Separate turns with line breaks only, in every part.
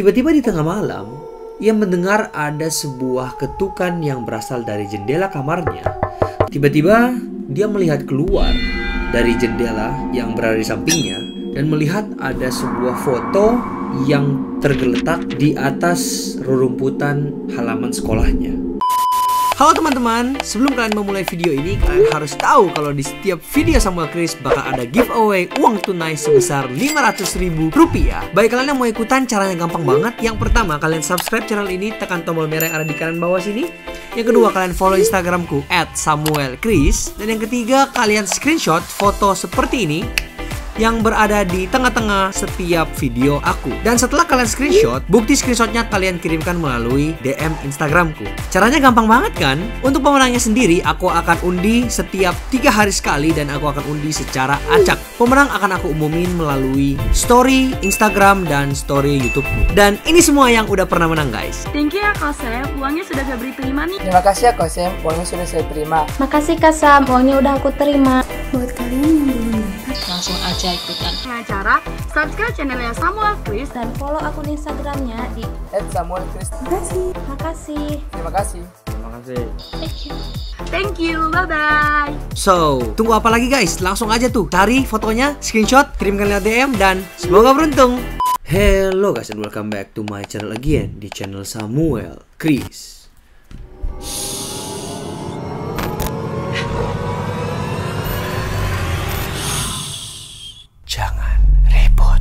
Tiba-tiba di tengah malam, ia mendengar ada sebuah ketukan yang berasal dari jendela kamarnya. Tiba-tiba dia melihat keluar dari jendela yang berada di sampingnya dan melihat ada sebuah foto yang tergeletak di atas rerumputan halaman sekolahnya. Halo teman-teman, sebelum kalian memulai video ini, kalian harus tahu kalau di setiap video Samuel Chris bakal ada giveaway uang tunai sebesar Rp500.000. Bagi kalian yang mau ikutan, caranya gampang banget. Yang pertama, kalian subscribe channel ini, tekan tombol merah yang ada di kanan bawah sini. Yang kedua, kalian follow Instagramku @SamuelChris. Dan yang ketiga, kalian screenshot foto seperti ini yang berada di tengah-tengah setiap video aku. Dan setelah kalian screenshot, bukti screenshotnya kalian kirimkan melalui DM Instagramku. Caranya gampang banget kan? Untuk pemenangnya sendiri, aku akan undi setiap 3 hari sekali dan aku akan undi secara acak. Pemenang akan aku umumin melalui story Instagram dan story YouTubeku. Dan ini semua yang udah pernah menang, guys.
Thank you ya Kak Sam, uangnya sudah Febri terima nih.
Terima kasih ya Kak Sam, uangnya sudah saya terima.
Makasih Kak Sam, uangnya udah aku terima.
Buat kalian yang belum dapat,
langsung aja ikutan.
Dengan cara subscribe channelnya Samuel Chris
Dan follow akun Instagramnya di
@SamuelChris.
Makasih.
Terima kasih.
Thank you, bye-bye.
So, tunggu apa lagi guys? Langsung aja tuh cari fotonya, screenshot, kirimkan lewat DM dan semoga beruntung. Hello guys and welcome back to my channel again, di channel Samuel Chris. Jangan ribut.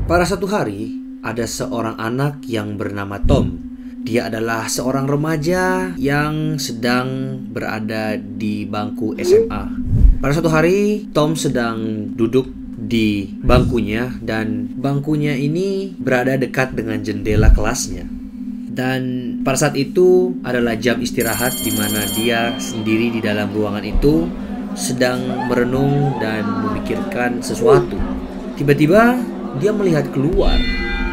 Pada satu hari, ada seorang anak yang bernama Tom. Dia adalah seorang remaja yang sedang berada di bangku SMA. Pada suatu hari, Tom sedang duduk di bangkunya dan bangkunya ini berada dekat dengan jendela kelasnya. Dan pada saat itu adalah jam istirahat di mana dia sendiri di dalam ruangan itu sedang merenung dan memikirkan sesuatu. Tiba-tiba dia melihat keluar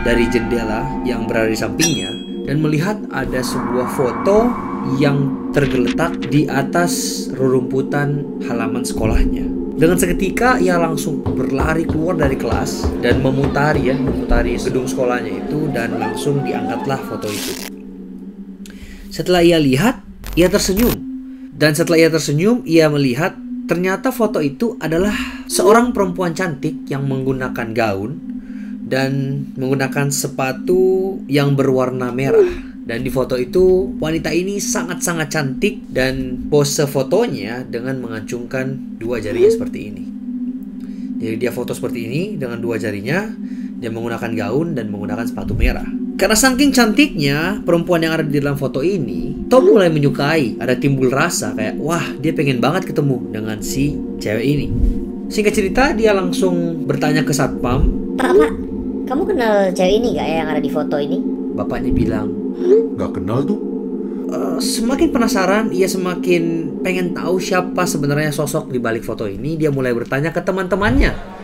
dari jendela yang berada di sampingnya dan melihat ada sebuah foto yang tergeletak di atas rerumputan halaman sekolahnya. Dengan seketika ia langsung berlari keluar dari kelas dan memutari gedung sekolahnya itu dan langsung diangkatlah foto itu. Setelah ia lihat, ia tersenyum. Dan setelah ia tersenyum, ia melihat ternyata foto itu adalah seorang perempuan cantik yang menggunakan gaun dan menggunakan sepatu yang berwarna merah. Dan di foto itu wanita ini sangat-sangat cantik dan pose fotonya dengan mengacungkan 2 jarinya seperti ini. Jadi dia foto seperti ini dengan 2 jarinya, dia menggunakan gaun dan menggunakan sepatu merah. Karena saking cantiknya perempuan yang ada di dalam foto ini, Tom mulai menyukai, ada timbul rasa kayak wah dia pengen banget ketemu dengan si cewek ini. Singkat cerita dia langsung bertanya ke satpam,
Pak, kamu kenal cewek ini gak yang ada di foto ini?
Bapaknya bilang,
Gak kenal tuh.
Semakin penasaran, ia semakin pengen tahu siapa sebenarnya sosok di balik foto ini. Dia mulai bertanya ke teman-temannya.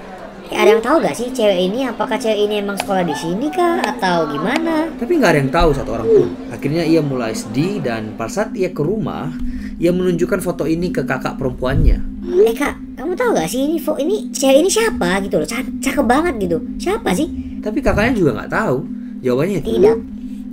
Ada yang tahu gak sih cewek ini? Apakah cewek ini emang sekolah di sini kah? Atau gimana?
Tapi nggak ada yang tahu satu orang pun. Akhirnya ia mulai sedih dan pada saat ia ke rumah, ia menunjukkan foto ini ke kakak perempuannya.
Kak, kamu tahu gak sih ini cewek ini siapa gitu loh? Cakep banget gitu. Siapa sih?
Tapi kakaknya juga nggak tahu. Jawabannya
Tidak.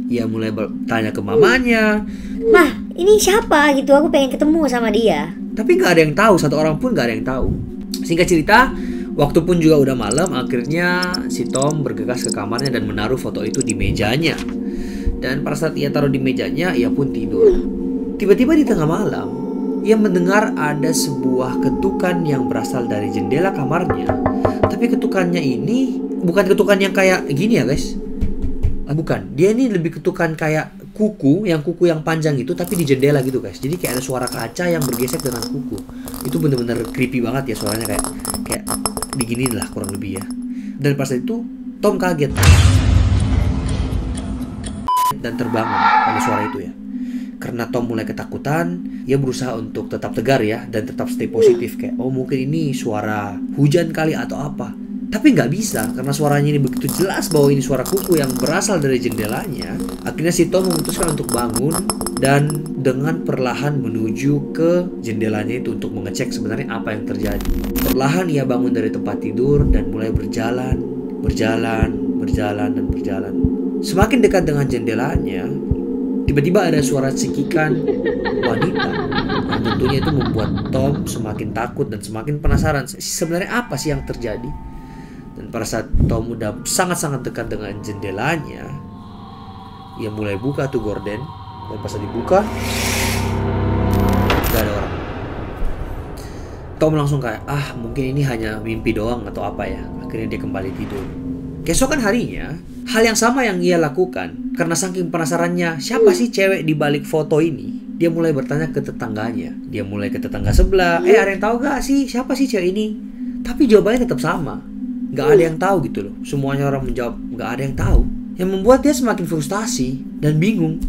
Ia mulai bertanya ke mamanya.
Mah, ini siapa gitu? Aku pengen ketemu sama dia.
Tapi nggak ada yang tahu, satu orang pun nggak ada yang tahu. Singkat cerita, waktu pun juga udah malam. Akhirnya si Tom bergegas ke kamarnya dan menaruh foto itu di mejanya. Dan pada saat ia taruh di mejanya, ia pun tidur. Tiba-tiba di tengah malam, ia mendengar ada sebuah ketukan yang berasal dari jendela kamarnya. Tapi ketukannya ini bukan ketukan yang kayak gini ya guys. Bukan, dia ini lebih ketukan kayak kuku yang panjang gitu tapi di jendela gitu guys. Jadi kayak ada suara kaca yang bergesek dengan kuku. Itu bener-bener creepy banget ya suaranya, kayak diginiin lah kurang lebih ya. Dan pas itu Tom kaget dan terbangun pada suara itu ya. Karena Tom mulai ketakutan, ia berusaha untuk tetap tegar ya dan tetap stay positif kayak oh mungkin ini suara hujan kali atau apa. Tapi nggak bisa karena suaranya ini begitu jelas bahwa ini suara kuku yang berasal dari jendelanya. Akhirnya si Tom memutuskan untuk bangun dan dengan perlahan menuju ke jendelanya itu untuk mengecek sebenarnya apa yang terjadi. Perlahan ia bangun dari tempat tidur dan mulai berjalan. Semakin dekat dengan jendelanya, tiba-tiba ada suara cekikan wanita yang tentunya itu membuat Tom semakin takut dan semakin penasaran. Sebenarnya apa sih yang terjadi? Dan pada saat Tom udah sangat-sangat dekat dengan jendelanya, ia mulai buka tuh gorden. Dan pas dibuka, gak ada orang. Tom langsung kayak, mungkin ini hanya mimpi doang atau apa ya. Akhirnya dia kembali tidur. Keesokan harinya, hal yang sama yang ia lakukan. Karena saking penasarannya, siapa sih cewek di balik foto ini? Dia mulai bertanya ke tetangganya. Dia mulai ke tetangga sebelah. Ada yang tahu gak sih siapa sih cewek ini? Tapi jawabannya tetap sama. Gak ada yang tahu gitu loh. Semuanya orang menjawab gak ada yang tahu. Yang membuat dia semakin frustasi dan bingung.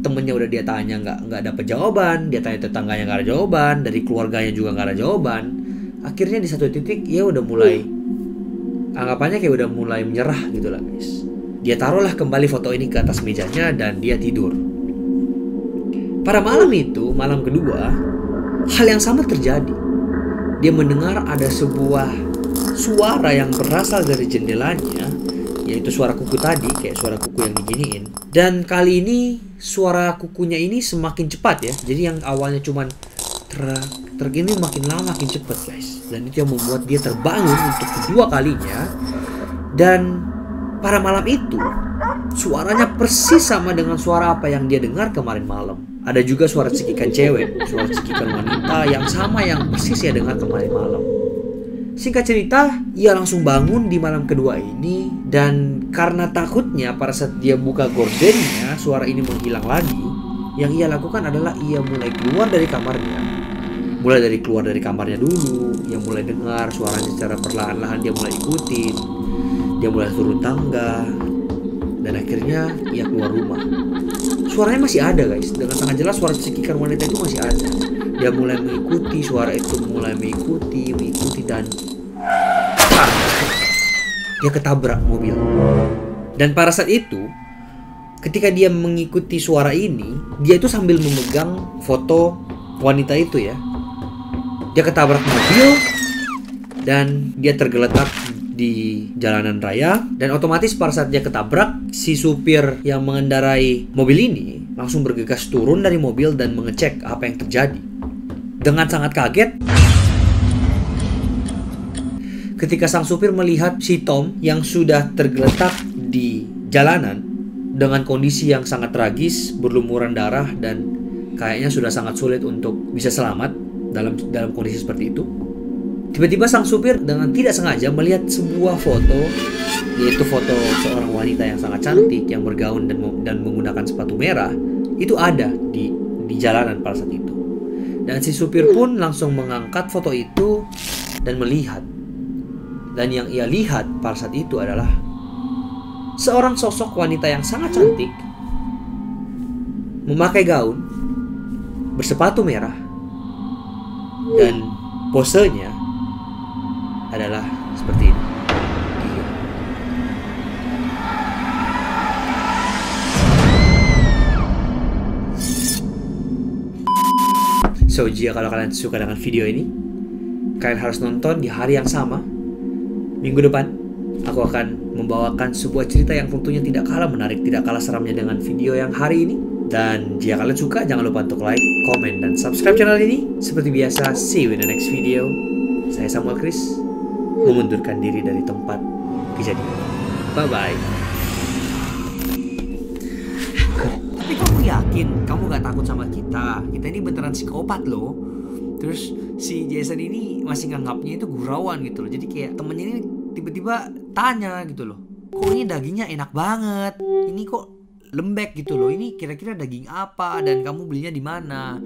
Temennya udah dia tanya nggak dapet jawaban, dia tanya tetangganya nggak ada jawaban, dari keluarganya juga nggak ada jawaban. Akhirnya di satu titik ia udah mulai, anggapannya kayak udah mulai menyerah gitu lah guys. Dia taruhlah kembali foto ini ke atas mejanya dan dia tidur. Pada malam itu, malam kedua, hal yang sama terjadi. Dia mendengar ada sebuah suara yang berasal dari jendelanya, yaitu suara kuku tadi, kayak suara kuku yang diginiin. Dan kali ini suara kukunya ini semakin cepat ya. Jadi yang awalnya cuman truk ini makin lama makin cepat guys. Dan itu yang membuat dia terbangun untuk kedua kalinya. Dan pada malam itu suaranya persis sama dengan suara apa yang dia dengar kemarin malam. Ada juga suara cekikan cewek, suara cekikan wanita yang sama yang persis dia dengar kemarin malam. Singkat cerita, ia langsung bangun di malam kedua ini. Dan karena takutnya pada saat dia buka gordennya suara ini menghilang lagi, yang ia lakukan adalah ia mulai keluar dari kamarnya. Mulai keluar dari kamarnya dulu. Ia mulai dengar suaranya secara perlahan-lahan. Dia mulai ikutin. Dia mulai turun tangga. Dan akhirnya ia keluar rumah. Suaranya masih ada guys. Dengan sangat jelas suara cekikan wanita itu masih ada. Dia mulai mengikuti suara itu, mulai mengikuti dan dia ketabrak mobil. Dan pada saat itu, ketika dia mengikuti suara ini, dia itu sambil memegang foto wanita itu ya. Dia ketabrak mobil dan dia tergeletak di jalanan raya. Dan otomatis pada saat dia ketabrak, si supir yang mengendarai mobil ini langsung bergegas turun dari mobil dan mengecek apa yang terjadi. Dengan sangat kaget, ketika sang supir melihat si Tom yang sudah tergeletak di jalanan dengan kondisi yang sangat tragis, berlumuran darah dan kayaknya sudah sangat sulit untuk bisa selamat dalam kondisi seperti itu. Tiba-tiba sang supir dengan tidak sengaja melihat sebuah foto, yaitu foto seorang wanita yang sangat cantik yang bergaun dan menggunakan sepatu merah, itu ada di jalanan pada saat itu. Dan si supir pun langsung mengangkat foto itu dan melihat. Dan yang ia lihat pada saat itu adalah seorang sosok wanita yang sangat cantik, memakai gaun, bersepatu merah, dan posenya adalah seperti ini. So, jika kalau kalian suka dengan video ini, kalian harus nonton di hari yang sama. Minggu depan, aku akan membawakan sebuah cerita yang tentunya tidak kalah menarik, tidak kalah seramnya dengan video yang hari ini. Dan jika kalian suka, jangan lupa untuk like, komen, dan subscribe channel ini. Seperti biasa, see you in the next video. Saya Samuel Chris, memundurkan diri dari tempat kejadian. Bye-bye. Tapi kamu yakin kamu gak takut sama kita? Kita ini beneran psikopat loh. Terus si Jason ini masih nganggapnya itu gurauan gitu loh. Jadi kayak temennya ini tiba-tiba tanya gitu loh, kok ini dagingnya enak banget, ini kok lembek gitu loh, ini kira-kira daging apa dan kamu belinya di mana?